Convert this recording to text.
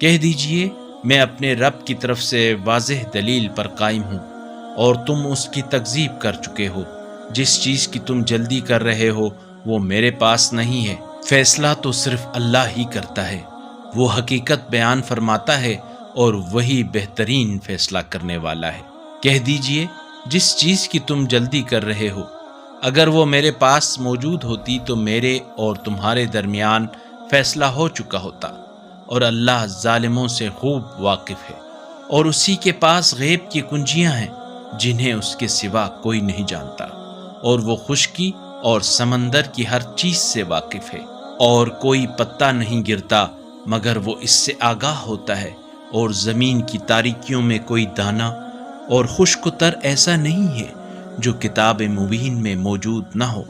کہہ دیجئے میں اپنے رب کی طرف سے واضح دلیل پر قائم ہوں اور تم اس کی تکذیب کر چکے ہو۔ جس چیز کی تم جلدی کر رہے ہو وہ میرے پاس نہیں ہے، فیصلہ تو صرف اللہ ہی کرتا ہے۔ وہ حقیقت بیان فرماتا ہے اور وہی بہترین فیصلہ کرنے والا ہے۔ کہہ دیجئے جس چیز کی تم جلدی کر رہے ہو اگر وہ میرے پاس موجود ہوتی تو میرے اور تمہارے درمیان فیصلہ ہو چکا ہوتا، اور اللہ ظالموں سے خوب واقف ہے، اور اسی کے پاس غیب کی کنجیاں ہیں جنہیں اس کے سوا کوئی نہیں جانتا، اور وہ خشکی اور سمندر کی ہر چیز سے واقف ہے، اور کوئی پتا نہیں گرتا مگر وہ اس سے آگاہ ہوتا ہے، اور زمین کی تاریکیوں میں کوئی دانہ اور خشک و تر ایسا نہیں ہے جو کتاب مبین میں موجود نہ ہو۔